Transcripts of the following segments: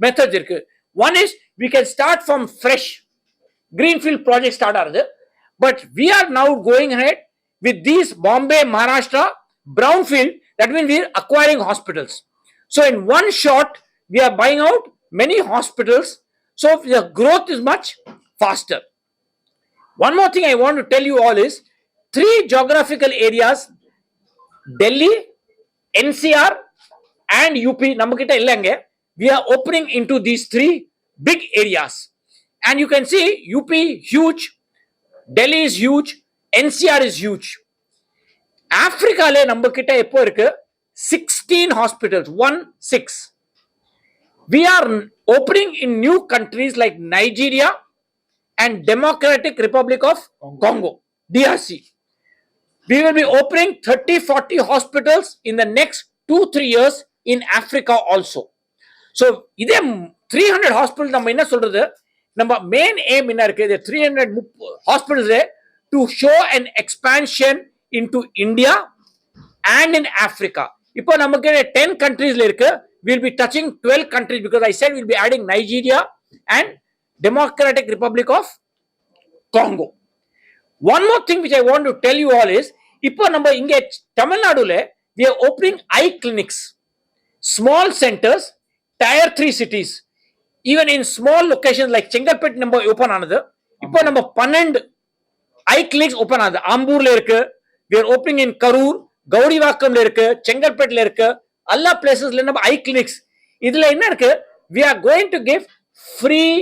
methods irukku. One is we can start from fresh greenfield project start ஆகுது. But we are now going ahead with these Bombay, Maharashtra brownfield. That means we are acquiring hospitals. So in one shot we are buying out many hospitals. So the growth is much faster. One more thing I want to tell you all is 3 geographical areas, Delhi, NCR and UP namakita illange. We are opening into these 3 big areas. And you can see UP huge, Delhi is huge, NCR is huge. Africa le namakita eppo irukku 16 hospitals, 16. We are opening in new countries like Nigeria and Democratic Republic of Congo, DRC. We will be opening 30-40 hospitals in the next 2-3 years in Africa also. So, இதே 300 hospitals நம்ம என்ன சொல்றது, நம்ம main aim என்ன இருக்கு, the 300 hospitals to show an expansion into India and in Africa. இப்போ நமக்கு 10 countries இருக்கு, we'll be touching 12 countries because I said we'll be adding Nigeria and Democratic Republic of Congo. One more thing which I want to tell you all is, இப்போ நம்ம இங்க Tamil Nadu we are opening eye clinics, small centers, tier 3 cities, even in small locations like Chengalpet நம்ம open ஆனது. இப்போ நம்ம 12 eye clinics open ஆனது. ஆம்பூர்ல இருக்கு, we are opening in Karur, கௌரிவாக்கம்ல இருக்கு, செங்கல்பேட்ல இருக்கு, எல்லா பிளேசஸ்ல நம்ம eye clinics. இதுல என்ன இருக்கு, we are going to give free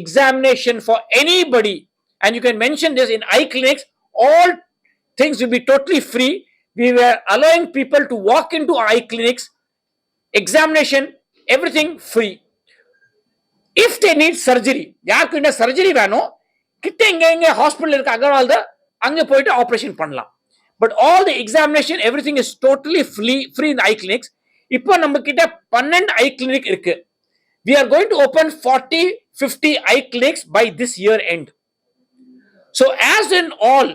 examination for anybody. And you can mention this in eye clinics, all things will be totally free. We were allowing people to walk into eye clinics, examination, everything free. If they need surgery, யாருக்கு இந்த surgery வேணும், கிட்ட எங்க hospital இருக்கு அகர்வால் தான், அங்க போயிட்டு operation பண்ணலாம். But all the examination, everything is totally free in eye clinics. இப்போ நம்ம கிட்ட 12 eye clinic இருக்கு. We are going to open 40-50 eye clinics by this year end. So as in all,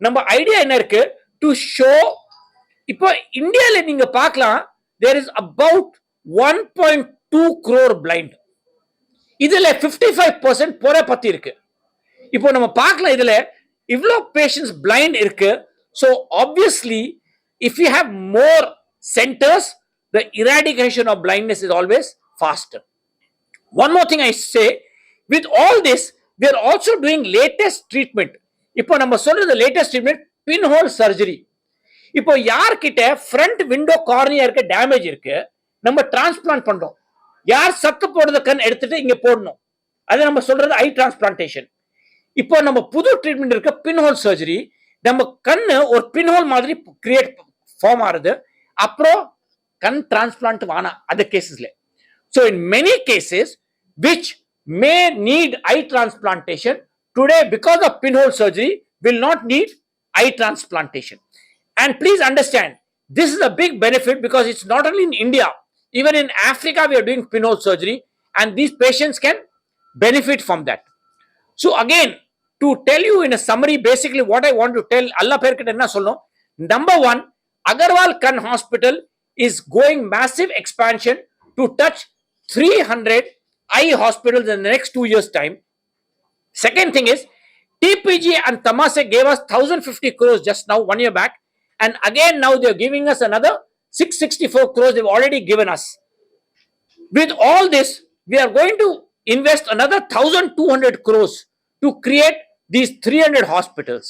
நம்ம ஐடியா என்ன இருக்கு, to show, இப்போ இந்தியால நீங்க பார்க்கலாம், there is about 1.2 crore blind. இதுல 55% போற பத்தி இருக்கு. இப்போ நம்ம பார்க்கலாம், இதுல இவ்ளோ patients blind இருக்கு. So obviously if we have more centers, the eradication of blindness is always faster. One more thing I say, with all this we are also doing latest treatment. இப்போ நம்ம சொல்றது latest treatment, pinhole surgery. இப்போ யார்கிட்ட front window cornea இருக்க damage இருக்கு, நம்ம transplant பண்றோம். யார் சத்து போடுற கண் எடுத்துட்டு இங்க போடணும், அது நம்ம சொல்றது ஐ டிரான்ஸ்பிளான்டேஷன். இப்போ நம்ம புது ட்ரீட்மெண்ட் இருக்க பின்ஹோல் சர்ஜரி, நம்ம கண்ணு ஒரு பின்ஹோல் மாதிரி கிரியேட் ஃபார்ம் ஆகுது, அப்புறம் கண் டிரான்ஸ்பிளான்ட் வானா அந்த கேசஸ்ல. So in many cases which may need eye transplantation, today because of pinhole surgery will not need eye transplantation. And please understand, this is a big benefit because it's not only in India, even in Africa we are doing pinhole surgery and these patients can benefit from that. So again, to tell you in a summary, basically what I want to tell, alla perkitta enna solnom, number 1, Agarwal Kan Hospital is going massive expansion to touch 300 eye hospitals in the next 2 years time. Second thing is, TPG and Temasek gave us 1050 crores just now, 1 year back, and again now they are giving us another 664 crores they've already given us. With all this, we are going to invest another 1200 crores to create these 300 hospitals.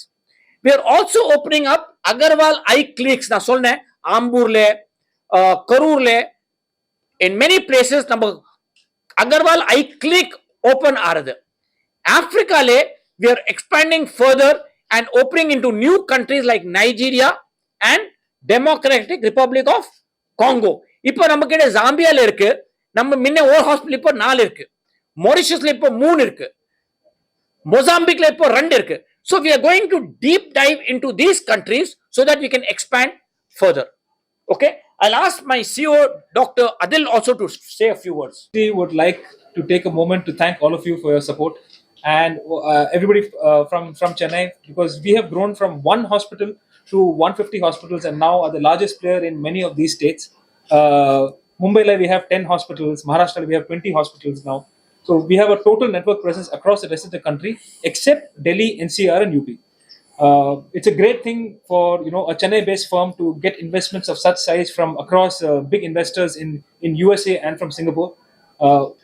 We are also opening up Agarwal eye clinics. Na solne Amburle, Karurle, in many places நம்ம Agarwal eye clinic open ஆறுது. Africa we are expanding further and opening into new countries like Nigeria and Democratic Republic of Congo. இப்போ நம்ம கிட்ட ஜாம்பியால இருக்கு, நம்ம முன்ன ஒரு hospital இப்போ 4 இருக்கு, மொரிஷியஸ்ல இப்போ 3 இருக்கு, மொசாம்பிக்ல இப்போ 2 இருக்கு. So we are going to deep dive into these countries so that we can expand further. Okay, I'll ask my CEO Dr. Adil also to say a few words. We would like to take a moment to thank all of you for your support and everybody from Chennai, because we have grown from 1 hospital to 150 hospitals and now are the largest player in many of these states. Mumbai, we have 10 hospitals. Maharashtra, we have 20 hospitals now. So we have a total network presence across the rest of the country, except Delhi, NCR, and UP. It's a great thing for a Chennai-based firm to get investments of such size from across big investors in USA and from Singapore.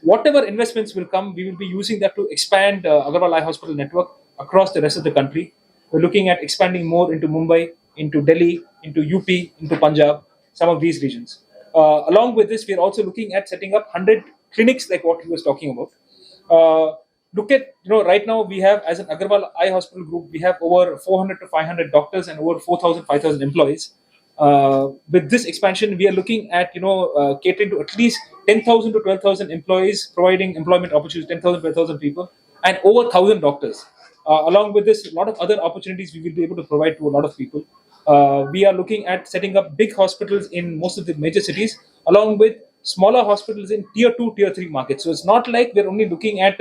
Whatever investments will come, we will be using that to expand Agarwal Eye Hospital network across the rest of the country. We're looking at expanding more into Mumbai, into Delhi, into UP, into Punjab, some of these regions. Along with this, we are also looking at setting up 100 clinics like what he was talking about. Look at, right now we have, as an Agarwal Eye Hospital group, we have over 400 to 500 doctors and over 4,000, 5,000 employees. With this expansion, we are looking at, catering to at least 10,000 to 12,000 employees, providing employment opportunities, 10,000, 12,000 people, and over 1,000 doctors. Along with this, a lot of other opportunities we will be able to provide to a lot of people. We are looking at setting up big hospitals in most of the major cities, along with smaller hospitals in tier 2, tier 3 markets. So it's not like we're only looking at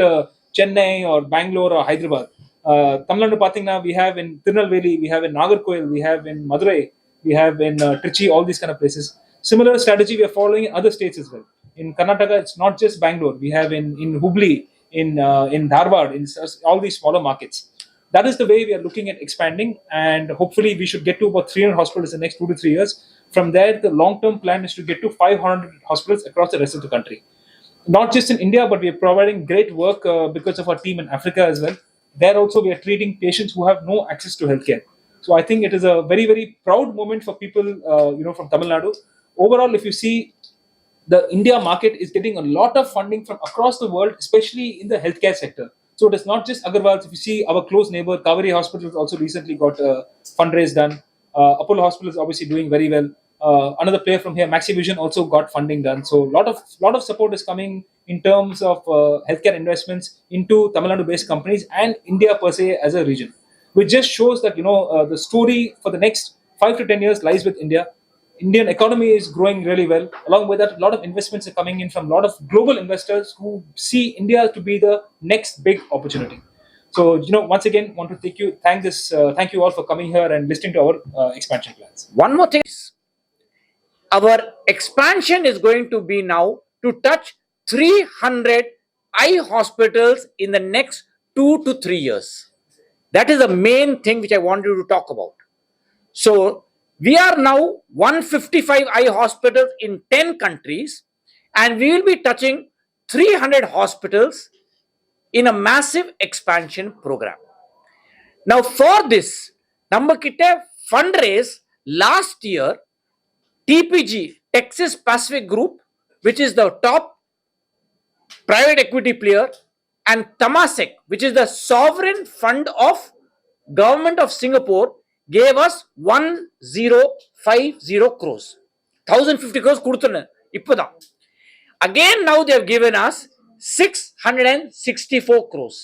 Chennai or Bangalore or Hyderabad. Tamil Nadu Pathina, we have in Tirunelveli, we have in Nagarkoil, we have in Madurai, we have in Trichy, all these kind of places. Similar strategy we are following in other states as well. In Karnataka, it's not just Bangalore. We have in Hubli, in Dharwad, in all these smaller markets. That is the way we are looking at expanding, and hopefully we should get to about 300 hospitals in the next 2 to 3 years. From there, the long-term plan is to get to 500 hospitals across the rest of the country. Not just in India, but we are providing great work because of our team in Africa as well. There also, we are treating patients who have no access to healthcare. So I think it is a very, very proud moment for people, from Tamil Nadu. Overall, if you see, the India market is getting a lot of funding from across the world, especially in the healthcare sector. So it is not just Agarwal's. If you see our close neighbor, Kaveri Hospital also recently got a fundraise done. Apollo Hospital is obviously doing very well. Another player from here, Maxivision, also got funding done. So lot of support is coming in terms of healthcare investments into Tamil Nadu-based companies and India per se as a region, which just shows that the story for the next 5 to 10 years lies with India. Indian economy is growing really well. Along with that, a lot of investments are coming in from a lot of global investors who see India to be the next big opportunity. So, once again, want to thank you all for coming here and listening to our expansion plans. One more thing is, our expansion is going to be now to touch 300 eye hospitals in the next 2 to 3 years. That is the main thing which I wanted to talk about. So we are now 155 eye hospitals in 10 countries, and we will be touching 300 hospitals in a massive expansion program. Now for this, number kitte fundraise last year, TPG, Texas Pacific Group, which is the top private equity player, and Temasek, which is the sovereign fund of government of Singapore, gave us 1050 crores. 1050 crores கொடுத்துனேன் இப்பதான். Again now they have given us 664 crores.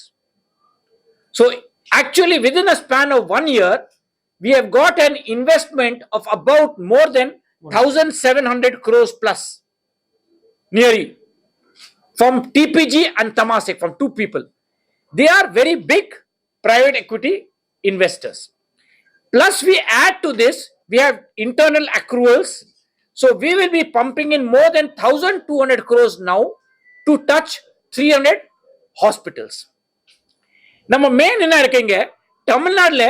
So actually within a span of 1 year, we have got an investment of about more than 1700 crores plus, nearly, from TPG and Temasek, from two people. They are very big private equity investors. Plus we add to this, we have internal accruals. So we will be pumping in more than 1200 crores now to touch 300 hospitals. நம்ம main என்ன இருக்குங்க, தமிழ்நாடுல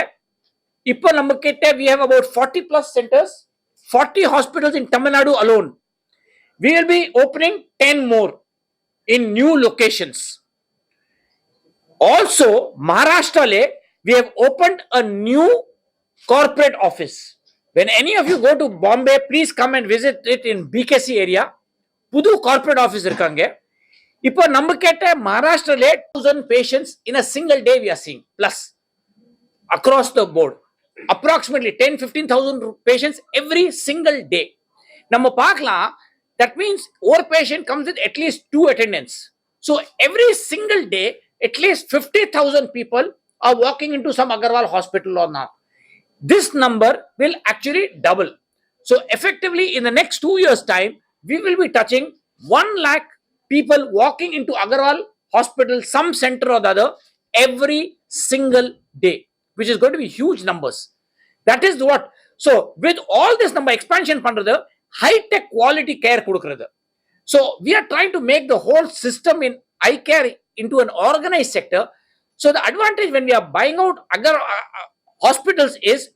இப்போ நம்ம கிட்ட we have about 40 plus centers, 40 hospitals in Tamil Nadu alone. We will be opening 10 more in new locations. Also Maharashtra we have opened a new corporate office. When any of you go to Bombay, please come and visit it in BKC area. புது corporate office இருக்காங்க. இப்போ நம்ம கேட்ட மகாராஷ்டிரால 1000 patients in a single day we are seeing, plus across the board, approximately 10-15,000 patients every single day. நம்ம பார்க்கலாம், that means one patient comes with at least 2 attendants. So every single day at least 50,000 people are walking into some Agarwal hospital or not. This number will actually double. So effectively in the next 2 years time, we will be touching 1 lakh people walking into Agarwal hospital, some center or the other, every single day, which is going to be huge numbers. That is what. So with all this number expansion பண்றது, high tech quality care கொடுக்கிறது. So we are trying to make the whole system in eye care into an organized sector. So the advantage when we are buying out other hospitals is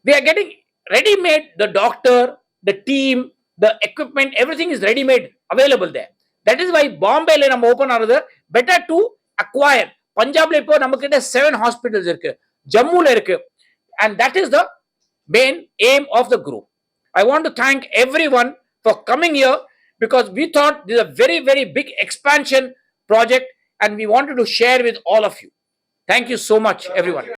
we are getting ready made, the doctor, the team, the equipment, everything is ready made available there. That is why Bombay la நம்ம open ஆனது better to acquire. பஞ்சாப்ல இப்போ நம்ம கிட்ட 7 hospitals இருக்கு, ஜம்முல இருக்கு, and that is the main aim of the group. I want to thank everyone for coming here because we thought this is a very, very big expansion project and we wanted to share with all of you. Thank you so much, everyone.